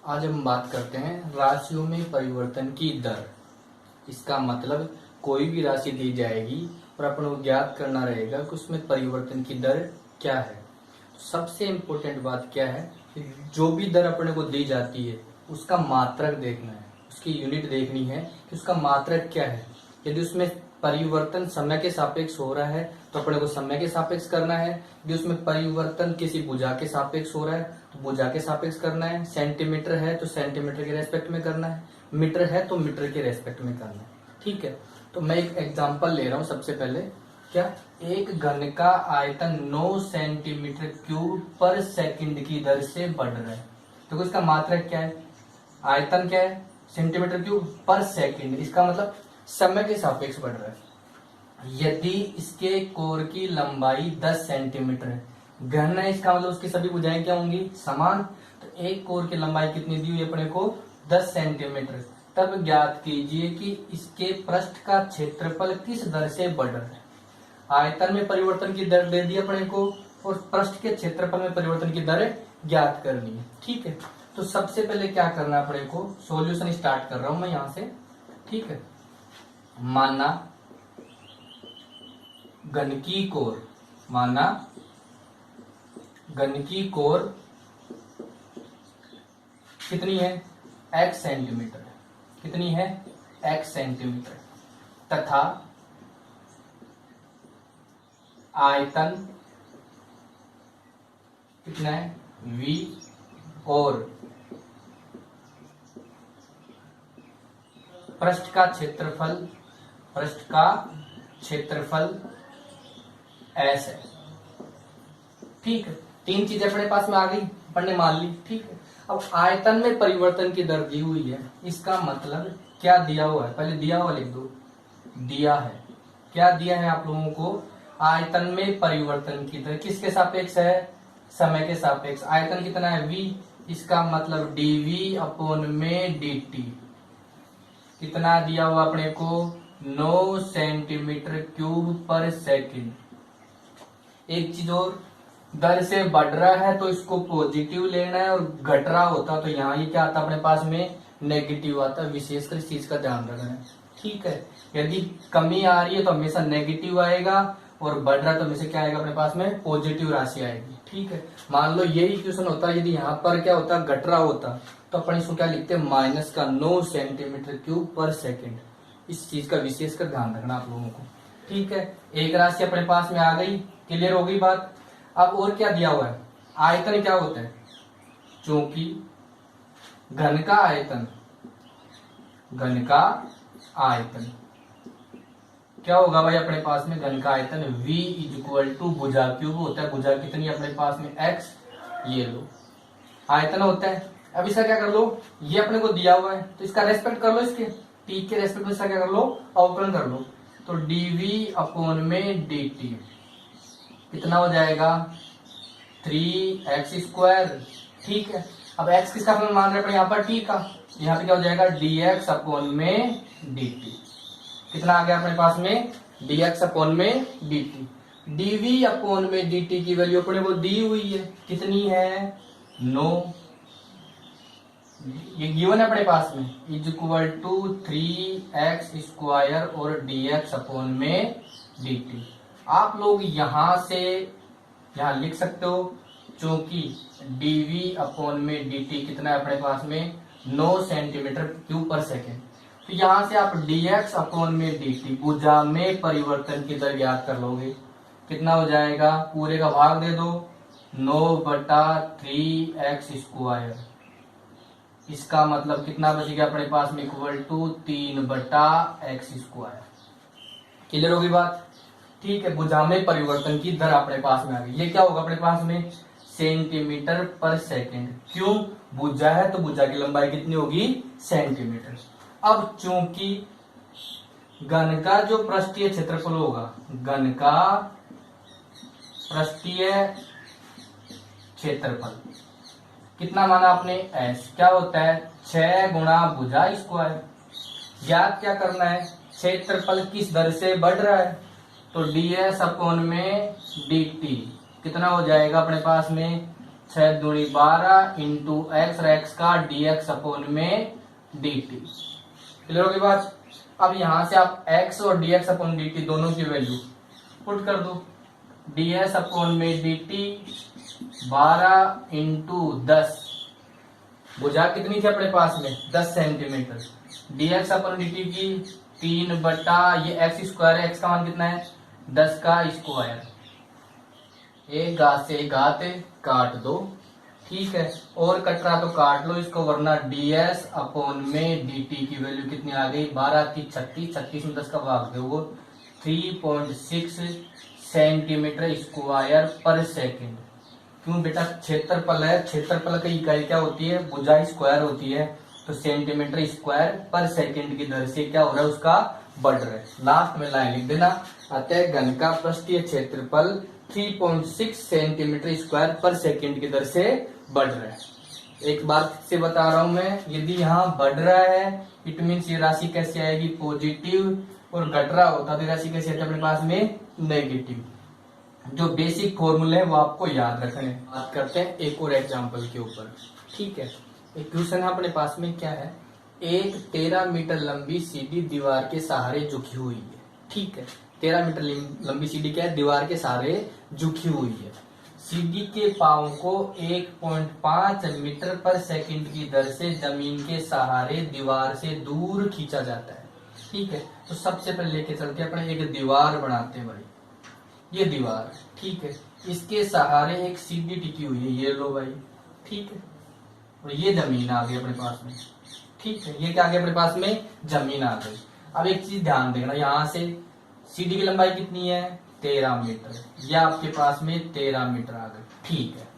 आज हम बात करते हैं राशियों में परिवर्तन की दर। इसका मतलब कोई भी राशि दी जाएगी और अपन को ज्ञात करना रहेगा कि उसमें परिवर्तन की दर क्या है। सबसे इम्पोर्टेंट बात क्या है कि जो भी दर अपने को दी जाती है उसका मात्रक देखना है, उसकी यूनिट देखनी है कि उसका मात्रक क्या है। यदि उसमें परिवर्तन समय के सापेक्ष हो रहा है तो अपने को समय के सापेक्ष करना है। यदि उसमें परिवर्तन किसी भुजा के सापेक्ष हो रहा है तो भुजा के सापेक्ष करना है। सेंटीमीटर है तो सेंटीमीटर के रेस्पेक्ट में करना है, मीटर है तो मीटर के रेस्पेक्ट में करना है। ठीक है, तो मैं एक एग्जांपल ले रहा हूं। सबसे पहले क्या, एक घन का आयतन 9 सेंटीमीटर क्यूब पर सेकंड की दर से बढ़ रहा है। तो इसका मात्रक क्या है, आयतन क्या है, सेंटीमीटर क्यूब पर सेकंड। इसका मतलब समय के सापेक्ष बढ़ रहा है। यदि इसके कोर की लंबाई 10 सेंटीमीटर है, घन है, इसका मतलब उसकी सभी भुजाएं क्या होंगी, समान। तो एक कोर की लंबाई कितनी दी हुई है अपने को, 10 सेंटीमीटर। तब ज्ञात कीजिए कि इसके पृष्ठ का क्षेत्रफल किस दर से बढ़ रहा है। आयतन में परिवर्तन की दर दे दी अपने को और पृष्ठ के क्षेत्रफल में परिवर्तन की दर ज्ञात करनी है। ठीक है, तो सबसे पहले क्या करना है अपने को, सॉल्यूशन स्टार्ट कर रहा हूं मैं यहां से। ठीक है, माना घन की कोर कितनी है, x सेंटीमीटर। कितनी है, x सेंटीमीटर। तथा आयतन कितना है, v। और पृष्ठ का क्षेत्रफल s है। ठीक है, तीन चीजें अपने पास में आ गई, अपन ने मान ली। ठीक है, अब आयतन में परिवर्तन की दर दी हुई है, इसका मतलब क्या दिया हुआ है, पहले दिया हुआ लिख दो। दिया है, क्या दिया है आप लोगों को, आयतन में परिवर्तन की दर किसके सापेक्ष है, समय के सापेक्ष। आयतन कितना है, v। इसका मतलब dv अपॉन में dt। कितना दिया हुआ अपने को, 9 सेंटीमीटर क्यूब पर सेकंड। एक चीज और, दर से बढ़ रहा है तो इसको पॉजिटिव लेना है, और घट रहा होता तो यहाँ ये क्या आता अपने पास में, नेगेटिव आता। विशेषकर इस चीज का ध्यान रखना है। ठीक है, यदि कमी आ रही है तो हमेशा नेगेटिव आएगा, और बढ़ रहा है तो हमेशा क्या आएगा अपने पास में, पॉजिटिव राशि आएगी। ठीक है, मान लो यही इक्वेशन होता, यदि यहाँ पर क्या होता, घट रहा होता, तो अपन इसको क्या लिखते हैं, माइनस का 9 सेंटीमीटर क्यूब पर सेकेंड। इस चीज का विशेषकर ध्यान रखना आप लोगों को। ठीक है, एक राशि अपने पास में आ गई, क्लियर हो गई बात। अब और क्या दिया हुआ है, आयतन क्या होता है, क्योंकि घन का आयतन क्या होगा भाई अपने पास में, घन का आयतन v इक्वल टू भुजा क्यूब होता है। भुजा कितनी अपने पास में, x। ये लो आयतन होता है। अब इसका क्या कर लो, ये अपने को दिया हुआ है तो इसका रेस्पेक्ट कर लो, इसके t के रेस्पेक्ट में इसका क्या कर लो, अवकलन कर लो। तो dv अपॉन में dt कितना हो जाएगा, 3x²। ठीक है, अब x किसका फलन मान रहे हैं यहाँ पर, t का। यहाँ पे क्या हो जाएगा, dx अपॉन में dt। कितना आ गया अपने पास में, dx अपॉन में dt। dv अपॉन में dt की वैल्यू अपने को दी हुई है, कितनी है, 9। ये गिवन है अपने पास में, इज इक्वल टू 3x² और dx अपॉन में dt। आप लोग यहां से यहां लिख सकते हो, क्योंकि dv अपॉन में dt कितना है अपने पास में, 9 सेंटीमीटर क्यूब पर सेकेंड। तो यहां से आप dx अपॉन में dt भुजा में परिवर्तन की दर ज्ञात कर लोगे। कितना हो जाएगा, पूरे का भाग दे दो, 9/3x²। इसका मतलब कितना बच गया अपने पास में, इक्वल टू 3/x²। क्लियर होगी बात। ठीक है, भुजा में परिवर्तन की दर अपने पास में आ गई। ये क्या होगा अपने पास में, सेंटीमीटर पर सेकंड। क्यों, भुजा है तो भुजा की लंबाई कितनी होगी, सेंटीमीटर। अब चूंकि घन का जो पृष्ठीय क्षेत्रफल होगा, घन का पृष्ठीय क्षेत्रफल कितना माना आपने, s। क्या होता है, 6 गुणा भुजा स्क्वायर। ज्ञात क्या करना है, क्षेत्रफल किस दर से बढ़ रहा है, तो ds अपॉन में dt कितना हो जाएगा अपने पास में, 6 दूनी 12 इंटू एक्स और एक्स का dx अपॉन में dt। क्लियर होगी बात। अब यहां से आप x और dx अपॉन dt दोनों की वैल्यू पुट कर दो। ds अपॉन में dt 12 इंटू 10, भुजा कितनी थी अपने पास में 10 सेंटीमीटर। dx अपॉन dt की 3 बटा ये एक्स स्क्वायर है, x का मान कितना है 10 का स्क्वायर। एक घात से घात काट दो, ठीक है, और कट रहा तो काट लो इसको, वरना ds अपॉन में dt की वैल्यू कितनी आ गई 12 की 36, 36 में 10 का भाग दोगे 3.6 सेंटीमीटर स्क्वायर पर सेकंड। क्यों बेटा, क्षेत्रफल है, क्षेत्रफल की इकाई क्या होती है भुजा स्क्वायर होती है, तो सेंटीमीटर स्क्वायर पर सेकंड की दर से क्या हो रहा है उसका बढ़ रहा है। लास्ट में लाइन लिख देना, अतः घन का पृष्ठीय क्षेत्रफल 3.6 सेंटीमीटर स्क्वायर पर सेकंड की दर से बढ़ रहा है। एक बार से बता रहा हूं मैं, यदि यहाँ बढ़ रहा है इट मीन्स ये राशि कैसे आएगी पॉजिटिव, और घट रहा होता तो राशि कैसे आती अपने पास में नेगेटिव। जो बेसिक फॉर्मूले है वो आपको याद रखने। बात करते हैं एक और एग्जांपल के ऊपर, ठीक है। एक क्वेश्चन है अपने पास में, क्या है, एक 13 मीटर लंबी सीढ़ी दीवार के सहारे झुकी हुई है, ठीक है। 13 मीटर लंबी सीढ़ी क्या है, दीवार के सहारे झुकी हुई है। सीढ़ी के पांव को 1.5 मीटर पर सेकंड की दर से जमीन के सहारे दीवार से दूर खींचा जाता है, ठीक है। तो सबसे पहले लेके चलते हैं अपने एक दीवार बनाते हैं भाई, ये दीवार, ठीक है, इसके सहारे एक सीढ़ी टिकी हुई है, ये लो भाई, ठीक है, और ये जमीन आ गई अपने पास में, ठीक है, ये क्या आ गया अपने पास में जमीन आ गई। अब एक चीज ध्यान देना, यहाँ से सीढ़ी की लंबाई कितनी है 13 मीटर, यह आपके पास में 13 मीटर आ गई, ठीक है।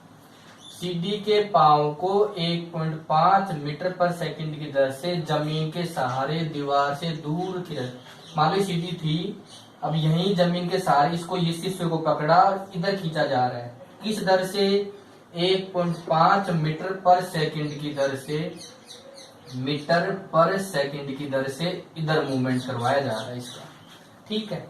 सीढ़ी के पांव को 1.5 मीटर पर सेकंड की दर से जमीन के सहारे दीवार से दूर खींचा। मान लो सीढ़ी थी, अब यही जमीन के सहारे इसको इस हिस्से को पकड़ा और इधर खींचा जा रहा है, किस दर से 1.5 मीटर पर सेकंड की दर से, मीटर पर सेकंड की दर से इधर मूवमेंट करवाया जा रहा है इसका, ठीक है।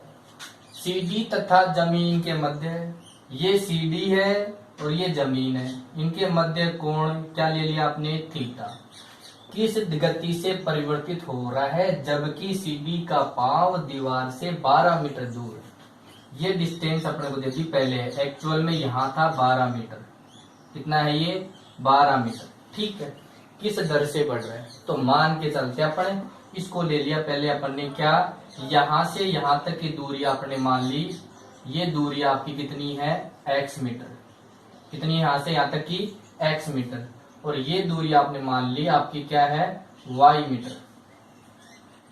सीढ़ी तथा जमीन के मध्य, ये सीढ़ी है और ये जमीन है, इनके मध्य कोण क्या ले लिया आपने थीटा, किस गति से परिवर्तित हो रहा है जबकि सीढ़ी का पांव दीवार से 12 मीटर दूर है। ये डिस्टेंस अपने को देखी पहले है, एक्चुअल में यहाँ था 12 मीटर, कितना है ये 12 मीटर, ठीक है। किस दर से बढ़ रहा है, तो मान के चलते अपन इसको ले लिया पहले अपन ने क्या, यहाँ से यहाँ तक की दूरी आपने मान ली, ये दूरी आपकी कितनी है x मीटर, कितनी है यहाँ से यहाँ तक की x मीटर, और ये दूरी आपने मान ली आपकी क्या है y मीटर,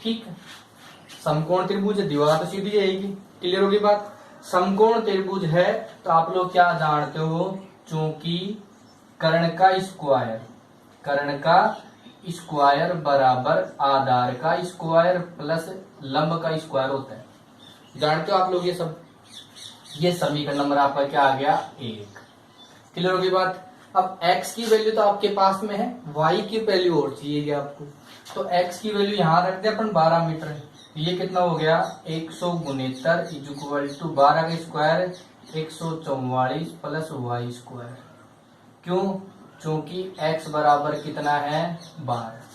ठीक है। समकोण त्रिभुज, दीवार तो सीधी जाएगी, क्लियर होगी बात। समकोण त्रिभुज है तो आप लोग क्या जानते हो, चूंकि कर्ण का स्क्वायर, कर्ण का स्क्वायर बराबर आधार का स्क्वायर प्लस लंब का स्क्वायर होता है, जानते हो आप लोग ये सब। ये समीकरण नंबर आपका क्या आ गया 1, क्लियर होगी बात। अब x की वैल्यू तो आपके पास में है, y की वैल्यू और चाहिए आपको, तो x की वैल्यू यहाँ रख दे अपन 12 मीटर है, ये कितना हो गया 169 इक्वल टू 12 का स्क्वायर 144 प्लस y स्क्वायर। क्यों, चूंकि x बराबर कितना है 12,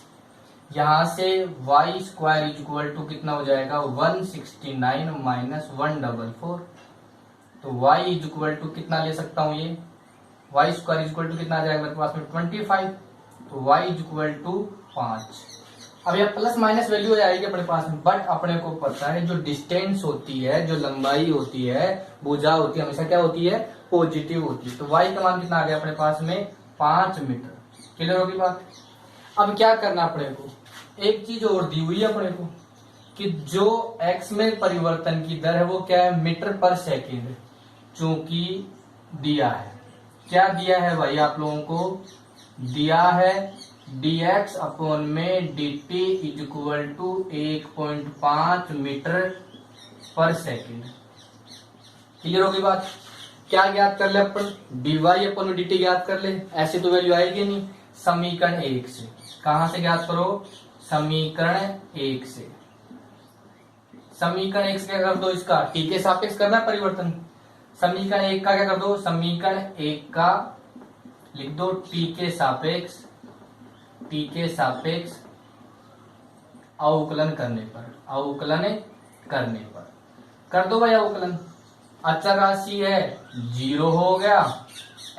यहाँ से y स्क्वायर इक्वल टू कितना हो जाएगा 169 माइनस 144, तो y इक्वल टू कितना ले सकता हूँ, ये y स्क्वायर इक्वल टू कितना आ जाएगा मेरे पास में 25, तो y इक्वल टू 5। अब यह प्लस माइनस वैल्यू हो जाएगी अपने पास में, बट अपने को पता है जो डिस्टेंस होती है, जो लंबाई होती है, भुजा होती है, हमेशा क्या होती है पॉजिटिव होती है। तो y का मान कितना आ गया अपने पास में 5 मीटर, क्लियर होगी बात। अब क्या करना अपने को, एक चीज और दी हुई है अपने को कि जो x में परिवर्तन की दर है वो क्या है मीटर पर सेकेंड, चूंकि दिया है, क्या दिया है भाई आप लोगों को, दिया है dx अपॉन में dt इक्वल टू 1.5 मीटर पर सेकेंड, क्लियर होगी बात। क्या ज्ञात कर ले अपन, dy अपॉन dt ज्ञात कर ले, ऐसे तो वैल्यू आएगी नहीं, समीकरण 1 से। कहां से ज्ञात करो, समीकरण 1 से। समीकरण 1 से क्या कर दो, इसका t के सापेक्ष करना परिवर्तन, समीकरण 1 का क्या कर दो, समीकरण 1 का लिख दो टी के सापेक्ष अवकलन करने पर कर दो भाई अवकलन। अचर राशि है 0 हो गया,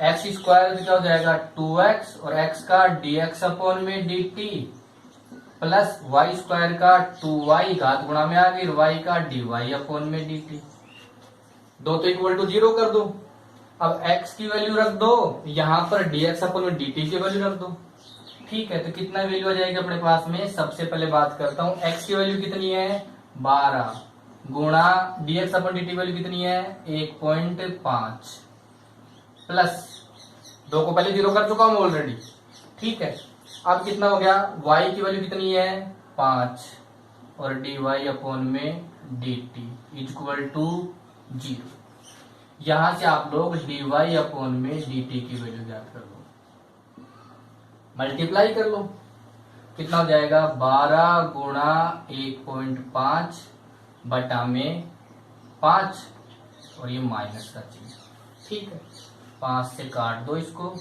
एक्स स्क्वायर क्या हो जाएगा 2x और x का dx अपॉन में dt प्लस वाई स्क्वायर का 2y घात गुणा में आ गई, y का dy अपॉन में dt। दो तो इक्वल टू 0 कर दो। अब x की वैल्यू रख दो, यहां पर dx अपॉन में dt की वैल्यू रख दो। ठीक है, तो कितना वैल्यू आ जाएगी अपने पास में। सबसे पहले बात करता हूं, x की वैल्यू कितनी है 12 गुणा dx अपॉन dt वैल्यू कितनी है 1.5 प्लस 2 को पहले 0 कर चुका हूं ऑलरेडी। ठीक है, अब कितना हो गया, y की वैल्यू कितनी है 5 और dy अपॉन में dt इक्वल टू 0। यहां से आप लोग dy अपॉन में dt की वैल्यू ज्ञात कर लो, मल्टीप्लाई कर लो। कितना हो जाएगा 12 गुणा 1.5 बटा में 5 और ये माइनस का चीज। ठीक है, 5 से काट दो इसको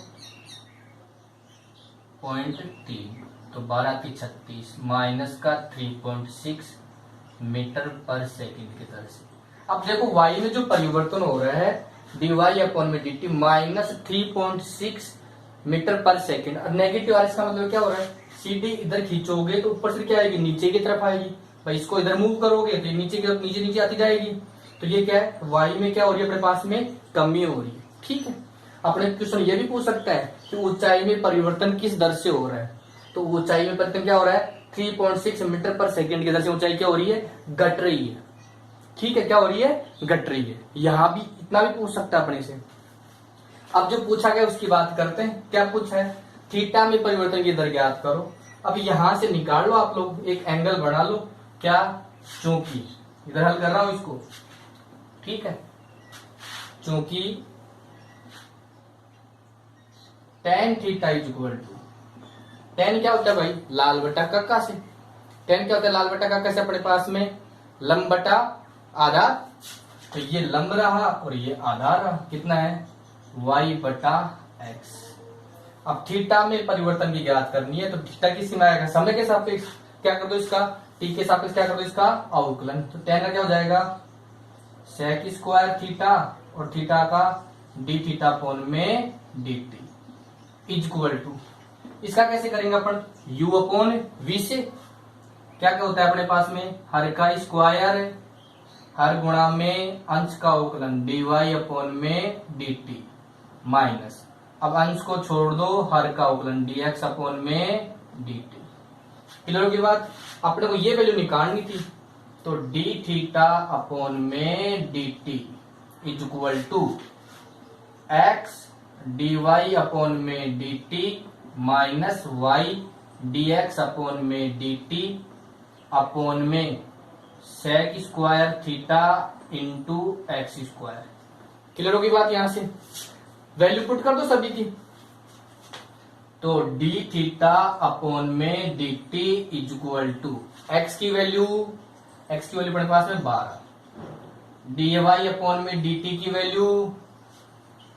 0.3 तो 12 की 36 माइनस का 3.6 मीटर पर सेकंड की तरह से। अब देखो y में जो परिवर्तन हो रहा है dy अपॉन में dt माइनस 3.6 मीटर पर सेकंड। और नेगेटिव आर इसका मतलब क्या हो रहा है, सीधी इधर खींचोगे तो ऊपर से क्या आएगी नीचे की तरफ आएगी, भाई इसको इधर मूव करोगे तो नीचे आती जाएगी। तो ये क्या है y में क्या हो रही है अपने पास में कमी हो रही है। ठीक है, अपने क्वेश्चन ये भी पूछ सकता है कि ऊंचाई में परिवर्तन किस दर से हो रहा है। तो ऊंचाई में परिवर्तन क्या हो रहा है 3.6 मीटर पर सेकंड की दर से ऊंचाई क्या हो रही है घट रही है। ठीक है, क्या हो रही है घट रही है। यहां भी इतना भी पूछ सकता है अपने से। अब जो पूछा गया उसकी बात करते हैं। क्या पूछा है, थीटा में परिवर्तन की दर ज्ञात करो। अब यहां से निकाल लो आप लोग, एक एंगल बना लो। क्या, चूंकि इधर हल कर रहा हूं इसको। ठीक है, चूंकि tan theta is equal to, tan क्या होता है भाई लाल बटा कक्का से। tan क्या होता है लाल बटा कक्का से अपने पास में लंब बटा आधार। तो ये लंब रहा और ये आधार रहा, कितना है y बटा x। अब थीटा में परिवर्तन की ज्ञात करनी है तो थीटा की सीमा आएगा समय के सापेक्ष क्या कर दो इसका, t के सापेक्ष क्या कर दो इसका अवकलन। तो tan का क्या हो जाएगा sec स्क्वायर थीटा और थीटा का d थीटा अपॉन में dt इज इक्वल टू, इसका कैसे करेंगे अपन u अपॉन v से। क्या क्या होता है अपने पास में हर का स्क्वायर हर गुणा में अंश का अवकलन dy अपॉन में dt माइनस, अब अंश को छोड़ दो हर का अवकलन dx अपॉन में dt। क्लियर की बात, अपने को ये वैल्यू निकालनी थी। तो d थीटा अपॉन में dt is equal to x dy upon में dt minus y dx upon में dt अपॉन में sec square theta into x square. Clear होगी बात, यहां से वैल्यू पुट कर दो सभी की। तो d थीटा अपॉन में dt is equal to x की वैल्यू अपने पास में 12, dy अपॉन में dt की वैल्यू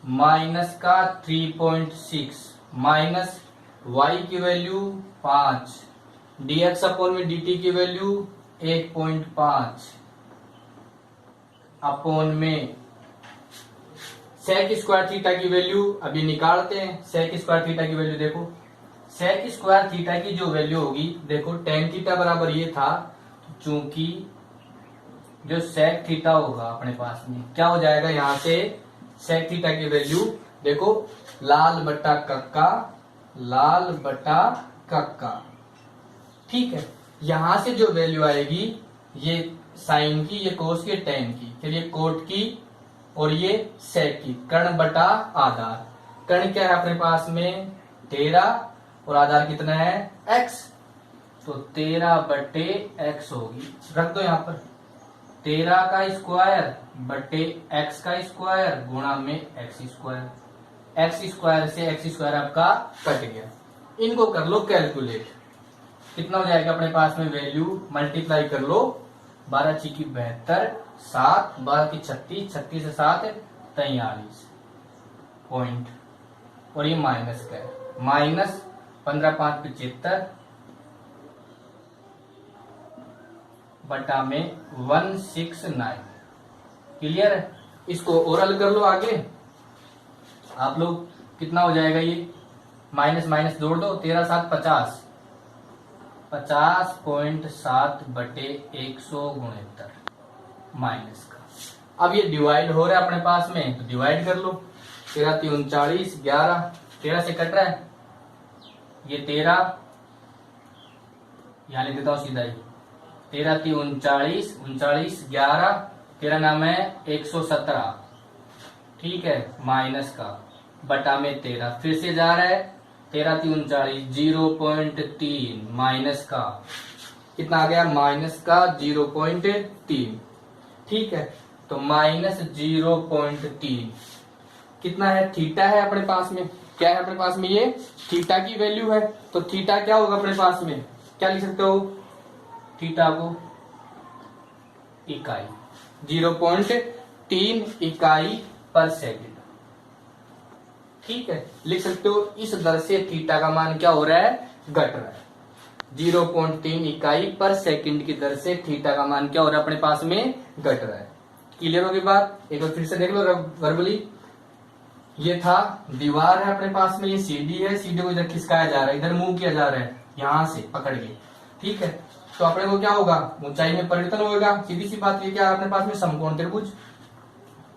माइनस का 3.6 माइनस y की वैल्यू 5, dx अपॉन में dt की वैल्यू 1.5 अपॉन में सेक स्क्वायर थीटा की वैल्यू अभी निकालते हैं। सेक स्क्वायर थीटा की वैल्यू देखो, सेक स्क्वायर थीटा की जो वैल्यू होगी देखो टेन थीटा बराबर ये था, चूंकि जो सेक थीटा होगा अपने पास में क्या हो जाएगा यहां से सेक थीटा की वैल्यू देखो लाल बटा कक्का। ठीक है, यहां से जो वैल्यू आएगी ये साइन की, ये कोस की, टेन की, फिर ये कोट की और ये सेक की। कर्ण बटा आधार, कर्ण क्या है अपने पास में 13 और आधार कितना है x, तो 13 बटे x होगी। रख दो यहाँ पर 13 का स्क्वायर बटे x का स्क्वायर गुणा में x स्क्वायर। x स्क्वायर से x स्क्वायर आपका कट गया। इनको कर लो कैलकुलेट, कितना हो जाएगा अपने पास में वैल्यू, मल्टीप्लाई कर लो 12 × 72 7, 12 की 36, 36 से 7 43 पॉइंट और ये माइनस का है, माइनस 15 5 75 बटा में 169। क्लियर है? इसको और हल कर लो आगे आप लोग, कितना हो जाएगा ये, माइनस माइनस जोड़ दो, 13 7 50, 50.7 बटे 169 माइनस का। अब ये डिवाइड हो रहा है अपने पास में, तो डिवाइड कर लो, 13 3 39, 11, 13 से कट रहा है, ये 13 यहां लिख देता हूं सीधा ही, 13 3 39, 39, 11, 13 नाम है 117, ठीक है, माइनस का, बटा में 13, फिर से जा रहा है 13 3 39, 0.3 माइनस का, कितना आ गया, माइनस का 0.3, ठीक है, तो माइनस 0.3 कितना है, थीटा है अपने पास में, क्या है अपने पास में, ये थीटा की वैल्यू है, तो थीटा क्या होगा अपने पास में, क्या लिख सकते हो, थीटा को इकाई, 0.3 इकाई पर सेकंड, ठीक है, लिख सकते हो। इस दर से थीटा का मान क्या हो रहा है, घट रहा है, 0.3 इकाई पर सेकंड की दर से थीटा का मान क्या हो रहा है अपने पास में, घट रहा है। क्लियर होगी बात, एक बार फिर से देख लो वर्बली। ये था, दीवार है अपने पास में, ये सीडी है, सीडी को इधर खिसकाया जा रहा है, इधर मूव किया जा रहा है, यहां से पकड़ के, ठीक है, तो अपने को क्या होगा, ऊंचाई में परिवर्तन होगा, सीधी सी बात, ये क्या अपने पास में, समकोण त्रिभुज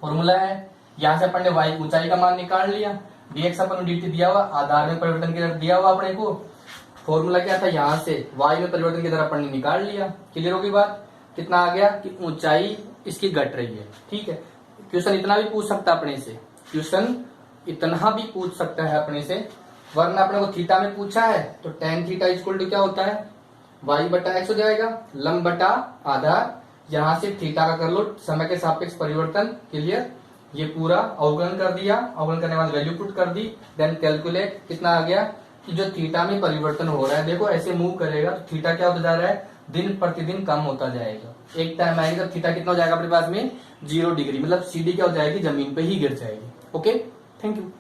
फॉर्मूला है, यहां से अपन ने वाई ऊंचाई का मान निकाल लिया, dx अपन dt दिया हुआ, आधार में परिवर्तन की दर दिया हुआ अपने को, फॉर्मूला क्या था, यहां से y में परिवर्तन की दर अपन ने निकाल लिया। क्लियर होगी बात, कितना आ गया कि ऊंचाई इसकी घट रही है, ठीक है। क्वेश्चन इतना भी पूछ सकता है अपने से, क्वेश्चन इतना भी पूछ सकता है अपने से, वरना अपने को थीटा में पूछा है तो tan थीटा इक्वल टू क्या होता है, y बटा x हो जाएगा, लंब बटा आधार, यहां से थीटा का कर लो समय के सापेक्ष परिवर्तन। क्लियर, ये पूरा अवकलन कर दिया, अवकलन करने के बाद वैल्यू पुट कर दी, देन कैलकुलेट, कितना आ गया कि जो थीटा में परिवर्तन हो रहा है, देखो ऐसे मूव करेगा तो थीटा क्या होता जा रहा है, दिन प्रतिदिन कम होता जाएगा, एक टाइम आएगा तो थीटा कितना हो जाएगा अपने पास में, 0 डिग्री, मतलब सीडी क्या हो जाएगी, जमीन पे ही गिर जाएगी। Okay, thank you.